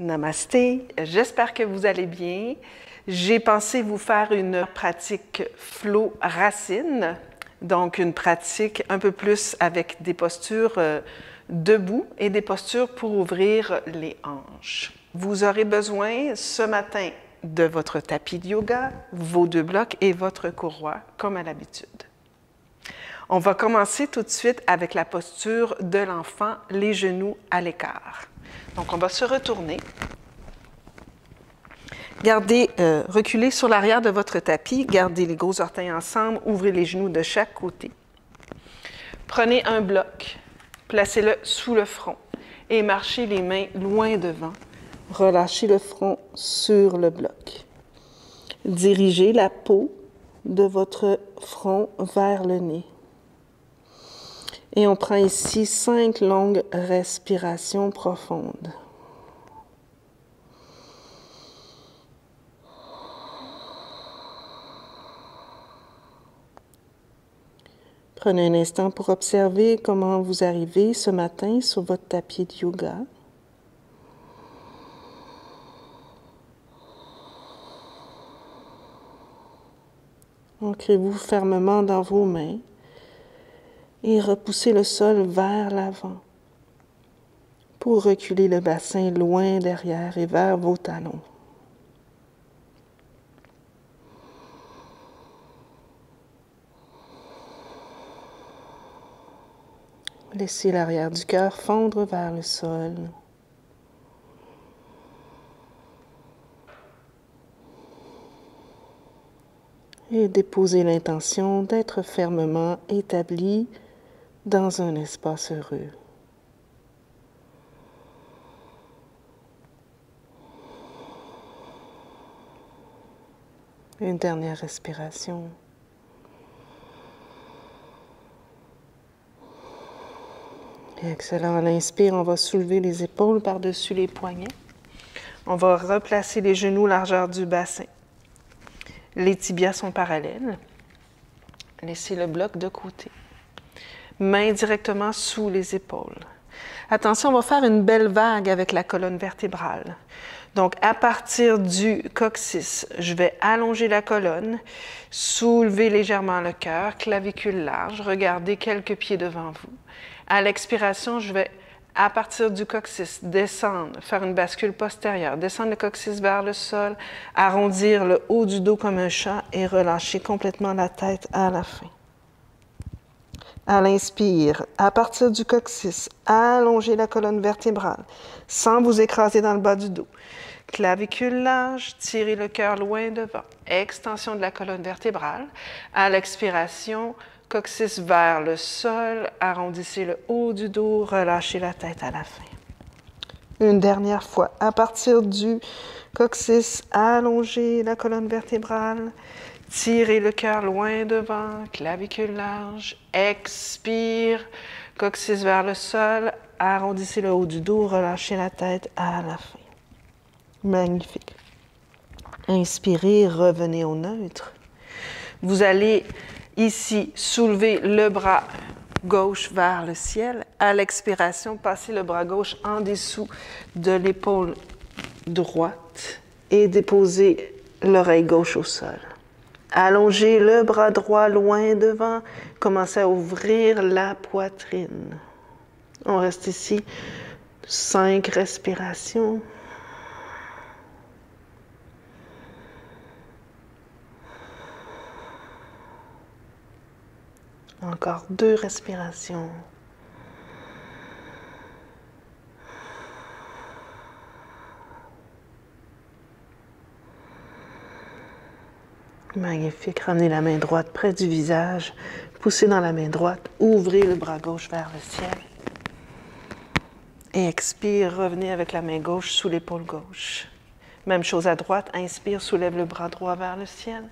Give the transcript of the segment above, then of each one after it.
Namasté, j'espère que vous allez bien. J'ai pensé vous faire une pratique flow racine, donc une pratique un peu plus avec des postures debout et des postures pour ouvrir les hanches. Vous aurez besoin ce matin de votre tapis de yoga, vos 2 blocs et votre courroie, comme à l'habitude. On va commencer tout de suite avec la posture de l'enfant, les genoux à l'écart. Donc, on va se retourner. Gardez, reculez sur l'arrière de votre tapis, gardez les gros orteils ensemble, ouvrez les genoux de chaque côté. Prenez un bloc, placez-le sous le front et marchez les mains loin devant. Relâchez le front sur le bloc. Dirigez la peau de votre front vers le nez. Et on prend ici 5 longues respirations profondes. Prenez un instant pour observer comment vous arrivez ce matin sur votre tapis de yoga. Ancrez-vous fermement dans vos mains et repoussez le sol vers l'avant pour reculer le bassin loin derrière et vers vos talons. Laissez l'arrière du cœur fondre vers le sol. Et déposez l'intention d'être fermement établi dans un espace heureux. Une dernière respiration. Excellent. À l'inspire, on va soulever les épaules par-dessus les poignets. On va replacer les genoux largeur du bassin. Les tibias sont parallèles. Laissez le bloc de côté. Mains directement sous les épaules. Attention, on va faire une belle vague avec la colonne vertébrale. Donc, à partir du coccyx, je vais allonger la colonne, soulever légèrement le cœur, clavicule large, regardez quelques pieds devant vous. À l'expiration, je vais, à partir du coccyx, descendre, faire une bascule postérieure, descendre le coccyx vers le sol, arrondir le haut du dos comme un chat et relâcher complètement la tête à la fin. À l'inspire, à partir du coccyx, allongez la colonne vertébrale sans vous écraser dans le bas du dos. Clavicule large, tirez le cœur loin devant. Extension de la colonne vertébrale. À l'expiration, coccyx vers le sol, arrondissez le haut du dos, relâchez la tête à la fin. Une dernière fois, à partir du coccyx, allongez la colonne vertébrale. Tirez le cœur loin devant, clavicule large, expire, coccyx vers le sol, arrondissez le haut du dos, relâchez la tête à la fin. Magnifique. Inspirez, revenez au neutre. Vous allez ici soulever le bras gauche vers le ciel. À l'expiration, passez le bras gauche en dessous de l'épaule droite et déposez l'oreille gauche au sol. Allongez le bras droit loin devant. Commencez à ouvrir la poitrine. On reste ici 5 respirations. Encore 2 respirations. Magnifique. Ramenez la main droite près du visage. Poussez dans la main droite. Ouvrez le bras gauche vers le ciel. Et expire. Revenez avec la main gauche sous l'épaule gauche. Même chose à droite. Inspire. Soulève le bras droit vers le ciel.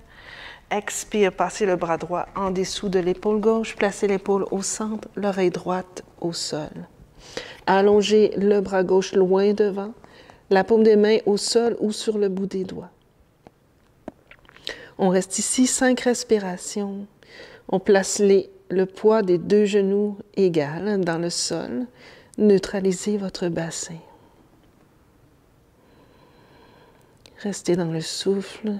Expire. Passez le bras droit en dessous de l'épaule gauche. Placez l'épaule au centre. L'oreille droite au sol. Allongez le bras gauche loin devant. La paume des mains au sol ou sur le bout des doigts. On reste ici 5 respirations. On place le poids des 2 genoux égal dans le sol. Neutralisez votre bassin. Restez dans le souffle.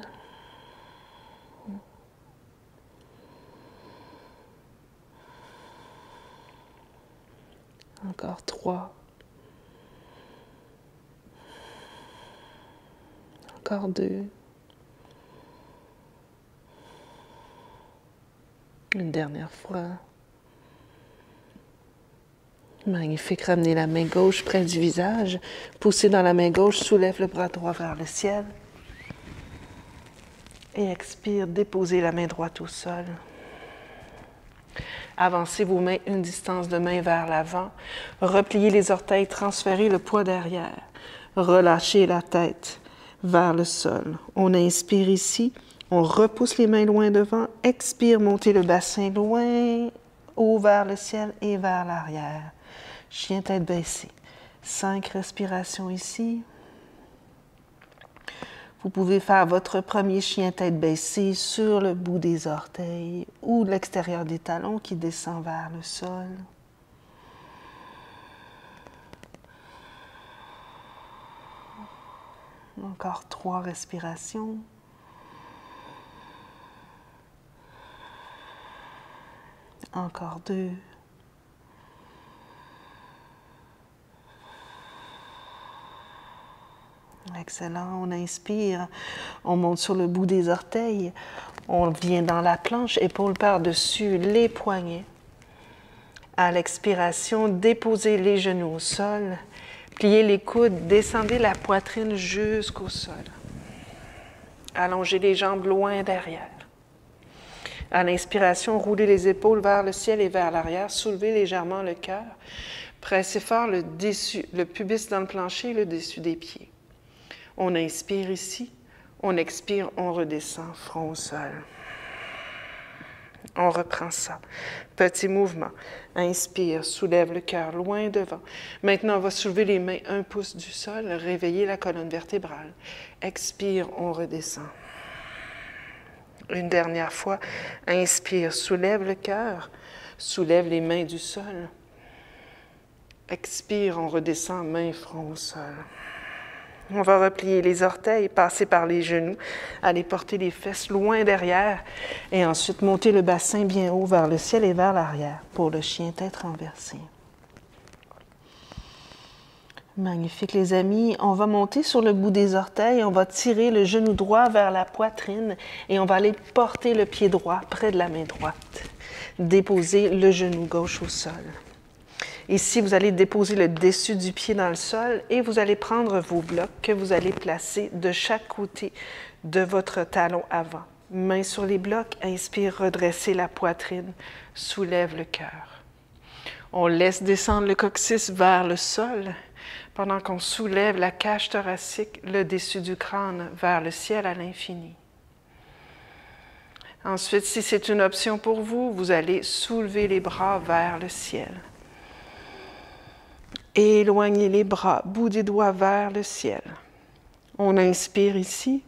Encore 3. Encore 2. Une dernière fois. Magnifique. Ramenez la main gauche près du visage. Poussez dans la main gauche, soulève le bras droit vers le ciel. Et expire, déposez la main droite au sol. Avancez vos mains une distance de main vers l'avant. Repliez les orteils, transférez le poids derrière. Relâchez la tête vers le sol. On inspire ici. On repousse les mains loin devant. Expire, montez le bassin loin, haut vers le ciel et vers l'arrière. Chien tête baissée. 5 respirations ici. Vous pouvez faire votre premier chien tête baissée sur le bout des orteils ou de l'extérieur des talons qui descend vers le sol. Encore 3 respirations. Encore 2. Excellent. On inspire. On monte sur le bout des orteils. On vient dans la planche, épaules par-dessus les poignets. À l'expiration, déposez les genoux au sol. Pliez les coudes, descendez la poitrine jusqu'au sol. Allongez les jambes loin derrière. À l'inspiration, roulez les épaules vers le ciel et vers l'arrière. Soulevez légèrement le cœur. Pressez fort le pubis dans le plancher, le dessus des pieds. On inspire ici. On expire, on redescend, front au sol. On reprend ça. Petit mouvement. Inspire, soulève le cœur loin devant. Maintenant, on va soulever les mains 1 pouce du sol, réveiller la colonne vertébrale. Expire, on redescend. Une dernière fois, inspire, soulève le cœur, soulève les mains du sol. Expire, on redescend, main front au sol. On va replier les orteils, passer par les genoux, aller porter les fesses loin derrière et ensuite monter le bassin bien haut vers le ciel et vers l'arrière pour le chien tête renversée. Magnifique les amis. On va monter sur le bout des orteils, on va tirer le genou droit vers la poitrine et on va aller porter le pied droit près de la main droite. Déposer le genou gauche au sol. Ici, vous allez déposer le dessus du pied dans le sol et vous allez prendre vos blocs que vous allez placer de chaque côté de votre talon avant. Main sur les blocs, inspire, redressez la poitrine, soulève le cœur. On laisse descendre le coccyx vers le sol pendant qu'on soulève la cage thoracique, le dessus du crâne vers le ciel à l'infini. Ensuite, si c'est une option pour vous, vous allez soulever les bras vers le ciel. Éloignez les bras, bout des doigts vers le ciel. On inspire ici.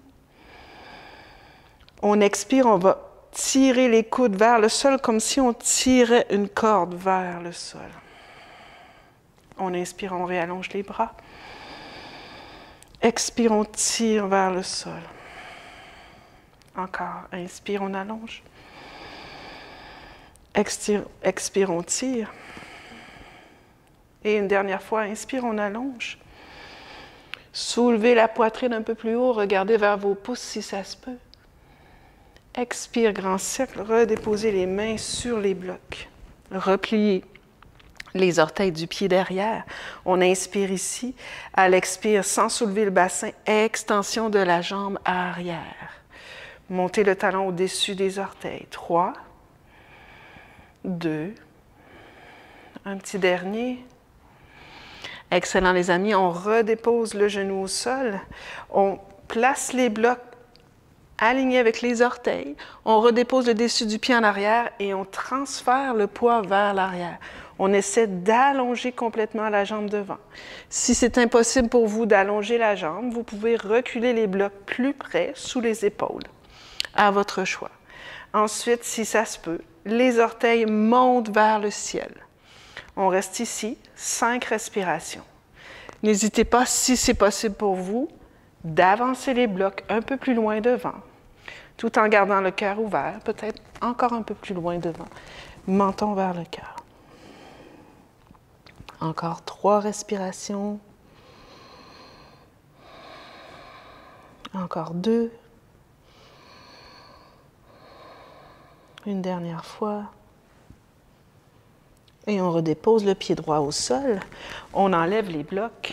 On expire, on va tirer les coudes vers le sol comme si on tirait une corde vers le sol. On inspire, on réallonge les bras. Expire, on tire vers le sol. Encore, inspire, on allonge. Expire, on tire. Et une dernière fois, inspire, on allonge. Soulevez la poitrine un peu plus haut, regardez vers vos pouces si ça se peut. Expire, grand cercle, redéposez les mains sur les blocs. Repliez les orteils du pied derrière. On inspire ici. À l'expire, sans soulever le bassin, extension de la jambe arrière. Montez le talon au-dessus des orteils. 3, 2, un petit dernier. Excellent les amis, on redépose le genou au sol. On place les blocs alignés avec les orteils. On redépose le dessus du pied en arrière et on transfère le poids vers l'arrière. On essaie d'allonger complètement la jambe devant. Si c'est impossible pour vous d'allonger la jambe, vous pouvez reculer les blocs plus près sous les épaules, à votre choix. Ensuite, si ça se peut, les orteils montent vers le ciel. On reste ici, 5 respirations. N'hésitez pas, si c'est possible pour vous, d'avancer les blocs un peu plus loin devant, tout en gardant le cœur ouvert, peut-être encore un peu plus loin devant. Menton vers le cœur. Encore 3 respirations. Encore 2. Une dernière fois. Et on redépose le pied droit au sol. On enlève les blocs.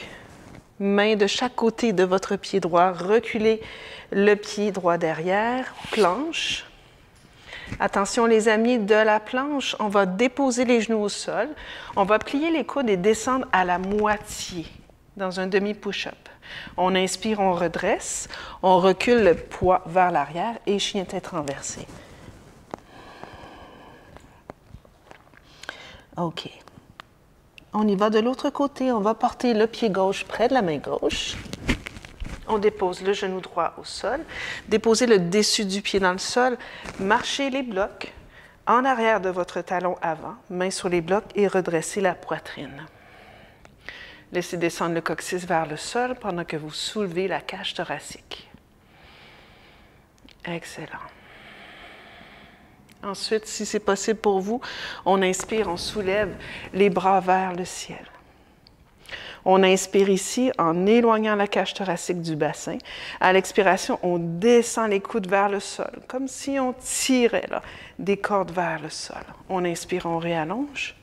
Main de chaque côté de votre pied droit. Reculez le pied droit derrière. Planche. Attention les amis, de la planche, on va déposer les genoux au sol. On va plier les coudes et descendre à la moitié dans un demi-push-up. On inspire, on redresse. On recule le poids vers l'arrière et chien tête renversée. OK. On y va de l'autre côté. On va porter le pied gauche près de la main gauche. On dépose le genou droit au sol. Déposez le dessus du pied dans le sol. Marchez les blocs en arrière de votre talon avant. Main sur les blocs et redressez la poitrine. Laissez descendre le coccyx vers le sol pendant que vous soulevez la cage thoracique. Excellent. Ensuite, si c'est possible pour vous, on inspire, on soulève les bras vers le ciel. On inspire ici en éloignant la cage thoracique du bassin. À l'expiration, on descend les coudes vers le sol, comme si on tirait là, des cordes vers le sol. On inspire, on réallonge.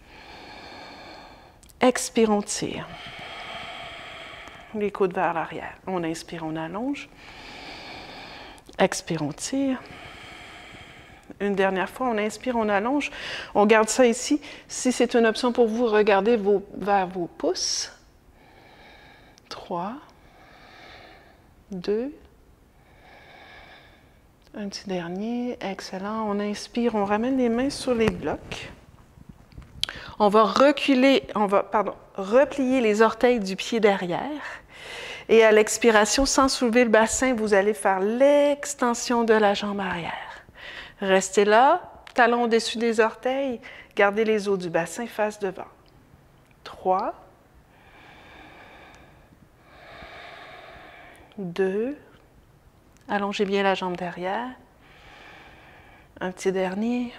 Expire, on tire. Les coudes vers l'arrière. On inspire, on allonge. Expire, on tire. Une dernière fois, on inspire, on allonge. On garde ça ici. Si c'est une option pour vous, regardez vers vos pouces. 3, 2, un petit dernier. Excellent. On inspire, on ramène les mains sur les blocs. On va replier les orteils du pied derrière. Et à l'expiration, sans soulever le bassin, vous allez faire l'extension de la jambe arrière. Restez là, talon au-dessus des orteils, gardez les os du bassin face devant. 3, 2, allongez bien la jambe derrière. Un petit dernier.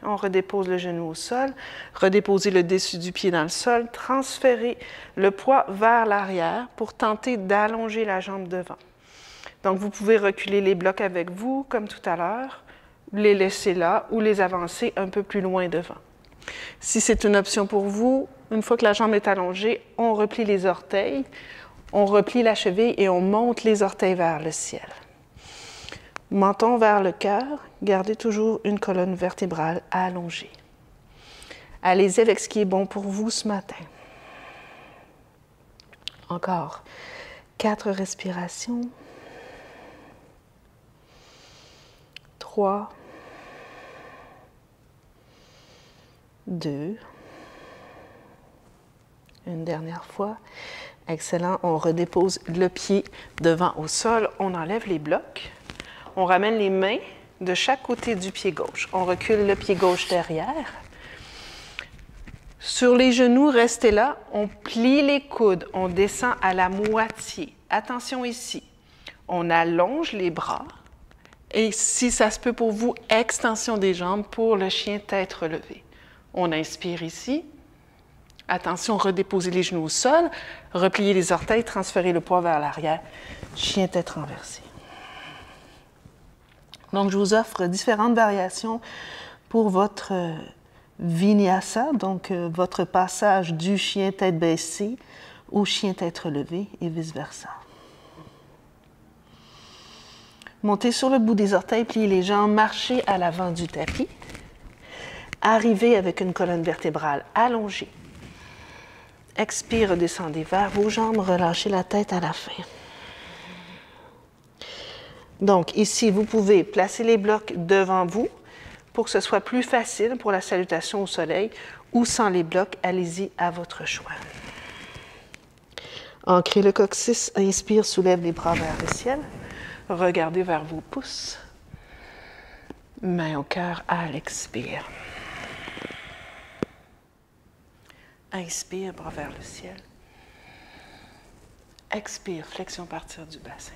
On redépose le genou au sol, redéposez le dessus du pied dans le sol, transférez le poids vers l'arrière pour tenter d'allonger la jambe devant. Donc, vous pouvez reculer les blocs avec vous, comme tout à l'heure, les laisser là ou les avancer un peu plus loin devant. Si c'est une option pour vous, une fois que la jambe est allongée, on replie les orteils, on replie la cheville et on monte les orteils vers le ciel. Menton vers le cœur, gardez toujours une colonne vertébrale allongée. Allez-y avec ce qui est bon pour vous ce matin. Encore 4 respirations. 3, 2, une dernière fois. Excellent. On redépose le pied devant au sol. On enlève les blocs. On ramène les mains de chaque côté du pied gauche. On recule le pied gauche derrière. Sur les genoux, restez là. On plie les coudes. On descend à la moitié. Attention ici. On allonge les bras. Et si ça se peut pour vous, extension des jambes pour le chien tête relevée. On inspire ici. Attention, redéposez les genoux au sol. Repliez les orteils, transférez le poids vers l'arrière. Chien tête renversée. Donc, je vous offre différentes variations pour votre vinyasa, donc votre passage du chien tête baissée au chien tête relevée et vice-versa. Montez sur le bout des orteils, pliez les jambes, marchez à l'avant du tapis. Arrivez avec une colonne vertébrale allongée. Expire, descendez vers vos jambes, relâchez la tête à la fin. Donc, ici, vous pouvez placer les blocs devant vous pour que ce soit plus facile pour la salutation au soleil ou sans les blocs, allez-y à votre choix. Ancrez le coccyx, inspire, soulève les bras vers le ciel. Regardez vers vos pouces. Main au cœur à l'expire. Inspire, bras vers le ciel. Expire, flexion partir du bassin.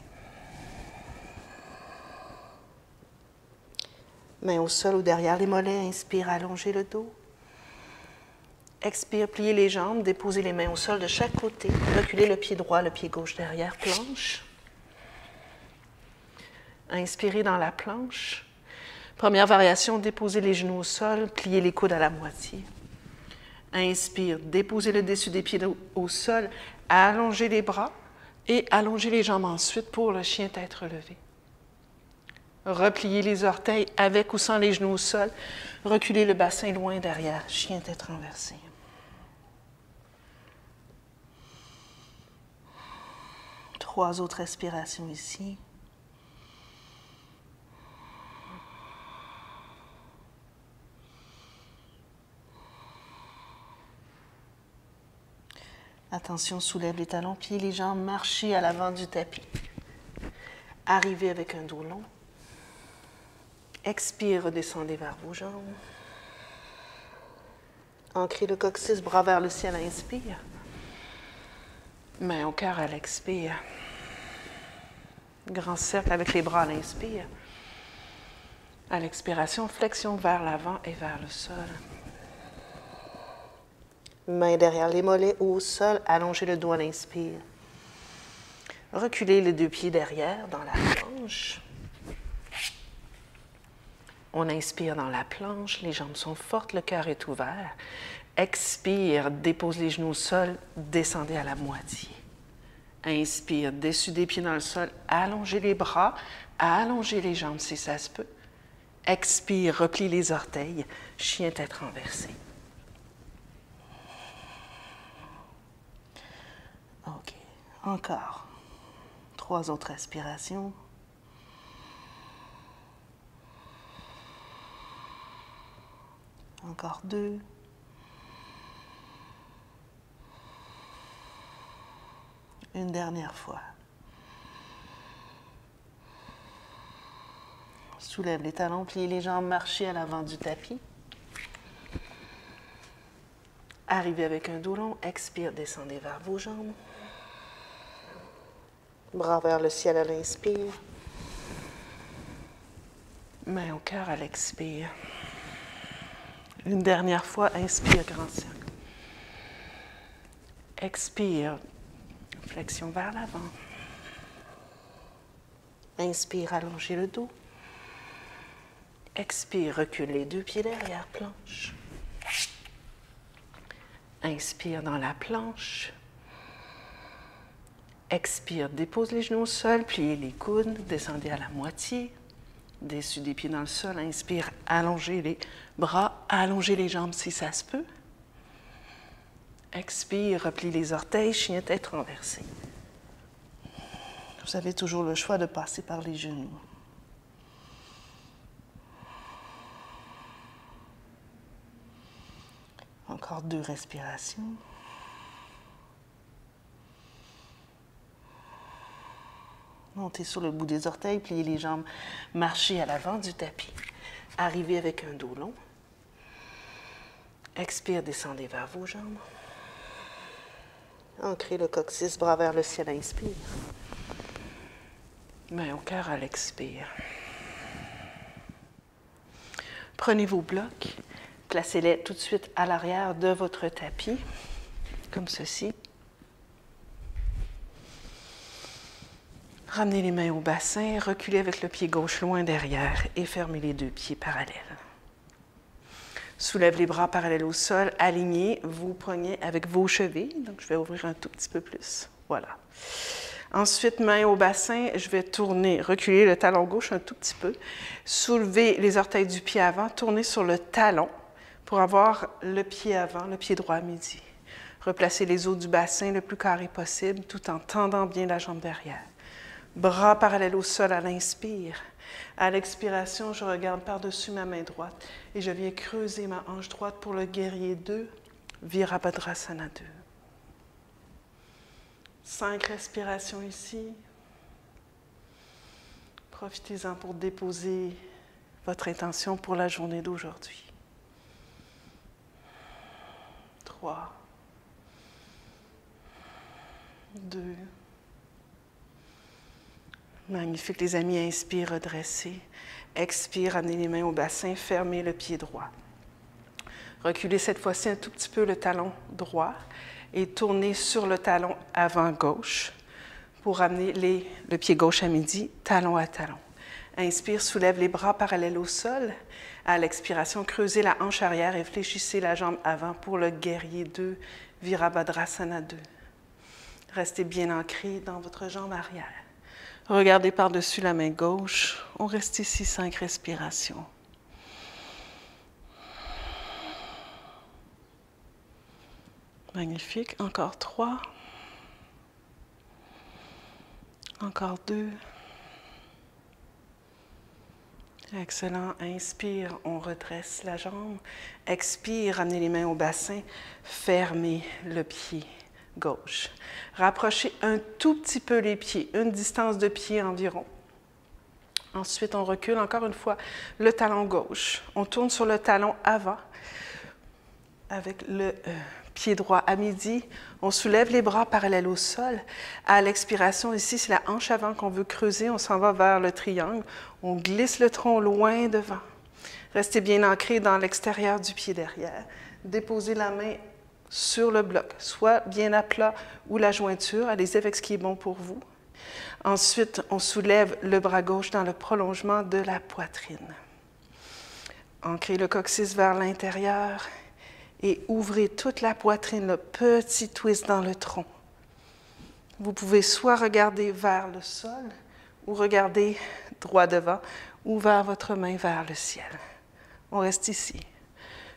Main au sol ou derrière les mollets. Inspire, allongez le dos. Expire, pliez les jambes, déposez les mains au sol de chaque côté. Reculez le pied droit, le pied gauche derrière planche. Inspirez dans la planche. Première variation, déposez les genoux au sol, pliez les coudes à la moitié. Inspire, déposez le dessus des pieds au sol, allongez les bras et allongez les jambes ensuite pour le chien tête relevée. Repliez les orteils avec ou sans les genoux au sol. Reculez le bassin loin derrière, chien tête renversée. Trois autres respirations ici. Attention, soulève les talons, pliez les jambes, marchez à l'avant du tapis. Arrivez avec un dos long. Expire, redescendez vers vos jambes. Ancrez le coccyx, bras vers le ciel, inspire. Main au cœur à l'expire. Grand cercle avec les bras à l'inspire. À l'expiration, flexion vers l'avant et vers le sol. Main derrière les mollets ou au sol, allongez le dos à l'inspire. Reculez les deux pieds derrière dans la planche. On inspire dans la planche, les jambes sont fortes, le cœur est ouvert. Expire, dépose les genoux au sol, descendez à la moitié. Inspire, dessus des pieds dans le sol, allongez les bras, allongez les jambes si ça se peut. Expire, replie les orteils, chien tête renversée. OK, encore. Trois autres respirations. Encore deux. Une dernière fois. Soulève les talons, pliez les jambes, marchez à l'avant du tapis. Arrivez avec un dos long, expire, descendez vers vos jambes. Bras vers le ciel à l'inspire. Main au cœur à l'expire. Une dernière fois, inspire, grand cercle. Expire, flexion vers l'avant. Inspire, allongez le dos. Expire, recule les deux pieds derrière, planche. Inspire dans la planche. Expire, dépose les genoux au sol, pliez les coudes, descendez à la moitié. Dessus des pieds dans le sol, inspire, allongez les bras, allongez les jambes si ça se peut. Expire, replie les orteils, chien tête renversée. Vous avez toujours le choix de passer par les genoux. Encore deux respirations. Montez sur le bout des orteils, pliez les jambes, marchez à l'avant du tapis. Arrivez avec un dos long. Expire, descendez vers vos jambes. Ancrez le coccyx, bras vers le ciel, inspire. Main au cœur à l'expire. Prenez vos blocs, placez-les tout de suite à l'arrière de votre tapis, comme ceci. Ramenez les mains au bassin, reculez avec le pied gauche loin derrière et fermez les deux pieds parallèles. Soulève les bras parallèles au sol, alignez vos poignets avec vos chevilles. Donc, je vais ouvrir un tout petit peu plus. Voilà. Ensuite, main au bassin, je vais tourner, reculer le talon gauche un tout petit peu. Soulevez les orteils du pied avant, tournez sur le talon pour avoir le pied avant, le pied droit à midi. Replacez les os du bassin le plus carré possible tout en tendant bien la jambe derrière. Bras parallèles au sol à l'inspire. À l'expiration, je regarde par-dessus ma main droite et je viens creuser ma hanche droite pour le guerrier 2, Virabhadrasana 2. 5 respirations ici. Profitez-en pour déposer votre intention pour la journée d'aujourd'hui. 3, 2, Magnifique, les amis. Inspire, redressez. Expire, amenez les mains au bassin, fermez le pied droit. Reculez cette fois-ci un tout petit peu le talon droit et tournez sur le talon avant gauche pour amener le pied gauche à midi, talon à talon. Inspire, soulève les bras parallèles au sol. À l'expiration, creusez la hanche arrière et fléchissez la jambe avant pour le guerrier 2, Virabhadrasana 2. Restez bien ancré dans votre jambe arrière. Regardez par-dessus la main gauche. On reste ici 5 respirations. Magnifique. Encore 3. Encore 2. Excellent. Inspire, on redresse la jambe. Expire, amenez les mains au bassin. Fermez le pied gauche. Rapprochez un tout petit peu les pieds, une distance de pied environ. Ensuite, on recule encore une fois le talon gauche. On tourne sur le talon avant avec le pied droit à midi. On soulève les bras parallèles au sol. À l'expiration, ici, c'est la hanche avant qu'on veut creuser. On s'en va vers le triangle. On glisse le tronc loin devant. Restez bien ancré dans l'extérieur du pied derrière. Déposez la main sur le bloc, soit bien à plat ou la jointure. Allez-y avec ce qui est bon pour vous. Ensuite, on soulève le bras gauche dans le prolongement de la poitrine. Ancrez le coccyx vers l'intérieur et ouvrez toute la poitrine, le petit twist dans le tronc. Vous pouvez soit regarder vers le sol ou regarder droit devant ou vers votre main vers le ciel. On reste ici.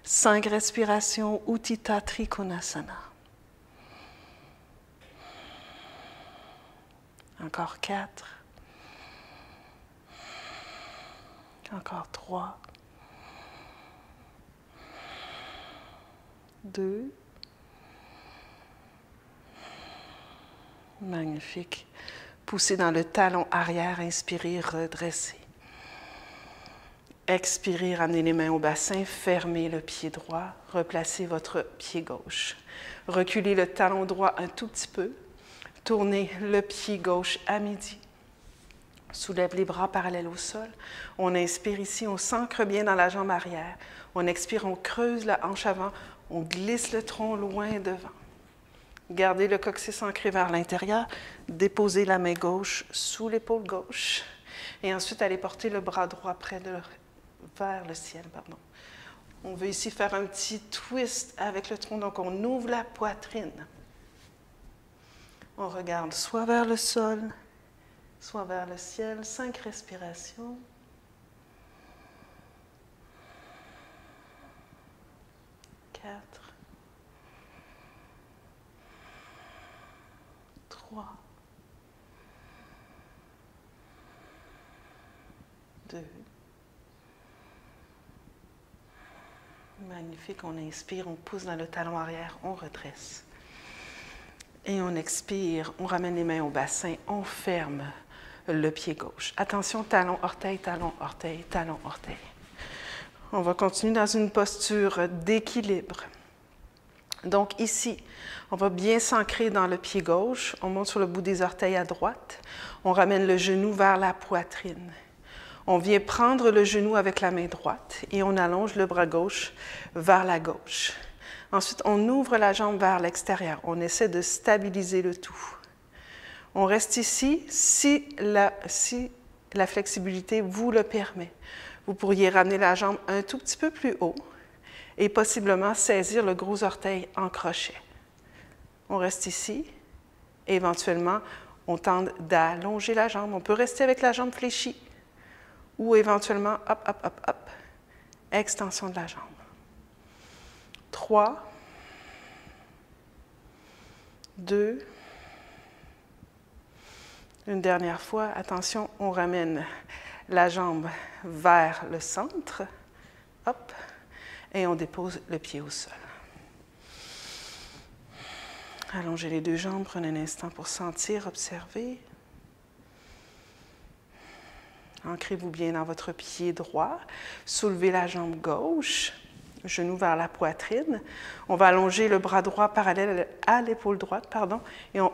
5 respirations, Utthita Trikonasana. Encore 4. Encore 3. 2. Magnifique. Poussez dans le talon arrière, inspirez, redressez. Expirez, ramenez les mains au bassin, fermez le pied droit, replacez votre pied gauche. Reculez le talon droit un tout petit peu, tournez le pied gauche à midi. Soulève les bras parallèles au sol. On inspire ici, on s'ancre bien dans la jambe arrière. On expire, on creuse la hanche avant, on glisse le tronc loin devant. Gardez le coccyx ancré vers l'intérieur. Déposez la main gauche sous l'épaule gauche. Et ensuite, allez porter le bras droit vers le ciel. On veut ici faire un petit twist avec le tronc. Donc, on ouvre la poitrine. On regarde soit vers le sol, soit vers le ciel. 5 respirations. 4. 3. 2. Magnifique. On inspire, on pousse dans le talon arrière, on redresse. Et on expire, on ramène les mains au bassin, on ferme le pied gauche. Attention, talon, orteil, talon, orteil, talon, orteil. On va continuer dans une posture d'équilibre. Donc ici, on va bien s'ancrer dans le pied gauche. On monte sur le bout des orteils à droite. On ramène le genou vers la poitrine. On vient prendre le genou avec la main droite et on allonge le bras gauche vers la gauche. Ensuite, on ouvre la jambe vers l'extérieur. On essaie de stabiliser le tout. On reste ici si la flexibilité vous le permet. Vous pourriez ramener la jambe un tout petit peu plus haut et possiblement saisir le gros orteil en crochet. On reste ici. Éventuellement, on tente d'allonger la jambe. On peut rester avec la jambe fléchie ou éventuellement, hop, hop, hop, hop, extension de la jambe. 3, 2, une dernière fois, attention, on ramène la jambe vers le centre, hop, et on dépose le pied au sol. Allongez les 2 jambes, prenez un instant pour sentir, observer. Ancrez-vous bien dans votre pied droit, soulevez la jambe gauche, genou vers la poitrine. On va allonger le bras droit parallèle à l'épaule droite, pardon, et on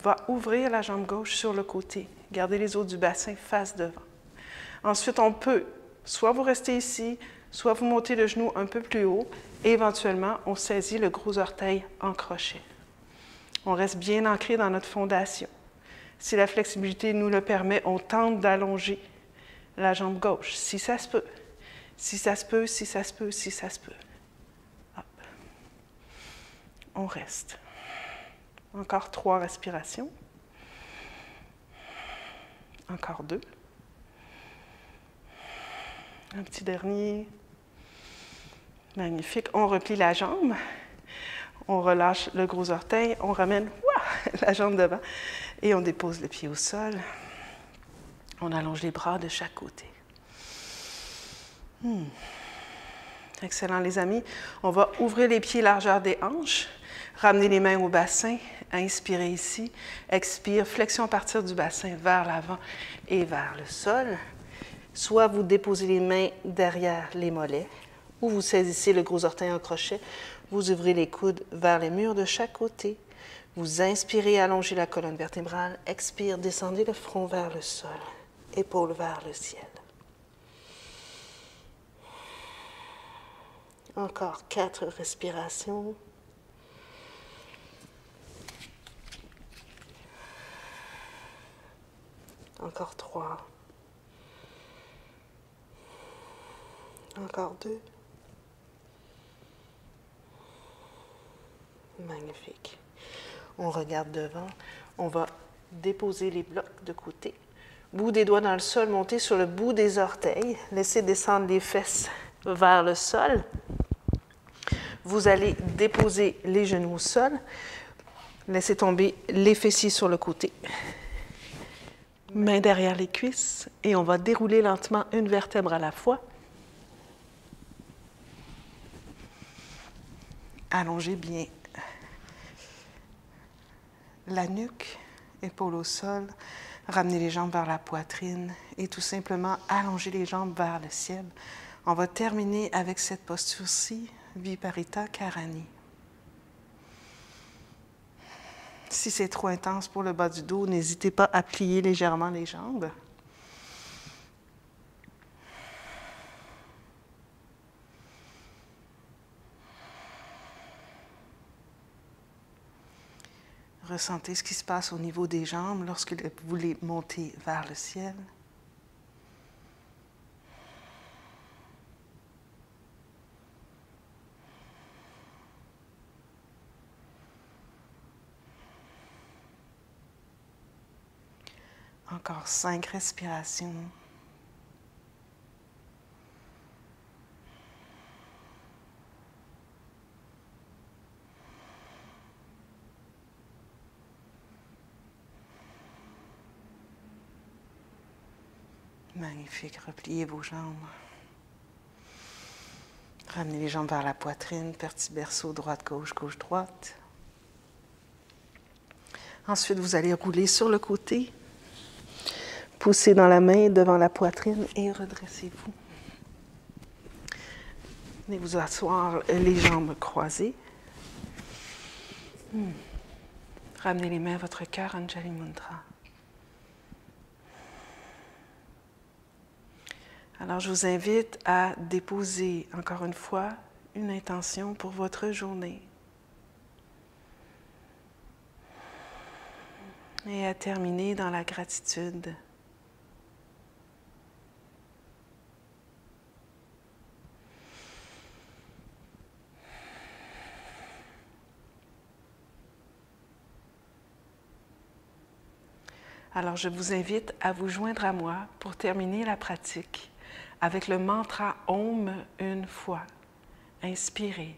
va ouvrir la jambe gauche sur le côté. Gardez les os du bassin face devant. Ensuite, on peut soit vous rester ici, soit vous montez le genou un peu plus haut et éventuellement, on saisit le gros orteil en crochet. On reste bien ancré dans notre fondation. Si la flexibilité nous le permet, on tente d'allonger la jambe gauche, si ça se peut. Si ça se peut, si ça se peut, si ça se peut. Hop. On reste. Encore 3 respirations. Encore 2. Un petit dernier. Magnifique. On replie la jambe. On relâche le gros orteil. On ramène la jambe devant. Et on dépose le pied au sol. On allonge les bras de chaque côté. Excellent, les amis. On va ouvrir les pieds largeur des hanches. Ramener les mains au bassin. Inspirez ici. Expire. Flexion à partir du bassin vers l'avant et vers le sol. Soit vous déposez les mains derrière les mollets, ou vous saisissez le gros orteil en crochet. Vous ouvrez les coudes vers les murs de chaque côté. Vous inspirez, allongez la colonne vertébrale. Expire, descendez le front vers le sol. Épaules vers le ciel. Encore 4 respirations. Encore 3. Encore 2. Magnifique. On regarde devant. On va déposer les blocs de côté. Bout des doigts dans le sol, monter sur le bout des orteils. Laissez descendre les fesses vers le sol. Vous allez déposer les genoux au sol. Laissez tomber les fessiers sur le côté. Mains derrière les cuisses. Et on va dérouler lentement une vertèbre à la fois. Allongez bien la nuque, épaules au sol. Ramenez les jambes vers la poitrine et tout simplement allongez les jambes vers le ciel. On va terminer avec cette posture-ci, Viparita Karani. Si c'est trop intense pour le bas du dos, n'hésitez pas à plier légèrement les jambes. Ressentez ce qui se passe au niveau des jambes lorsque vous les montez vers le ciel. Encore 5 respirations. Magnifique. Repliez vos jambes. Ramenez les jambes vers la poitrine, petit berceau, droite-gauche, gauche-droite. Ensuite, vous allez rouler sur le côté. Poussez dans la main devant la poitrine et redressez-vous. Venez vous asseoir les jambes croisées. Ramenez les mains à votre cœur, Anjali Mudra. Alors, je vous invite à déposer, encore une fois, une intention pour votre journée. Et à terminer dans la gratitude. Alors, je vous invite à vous joindre à moi pour terminer la pratique avec le mantra Om une fois. Inspirez.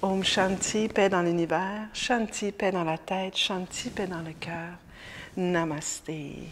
Om Shanti, paix dans l'univers, Shanti, paix dans la tête, Shanti, paix dans le cœur. Namasté.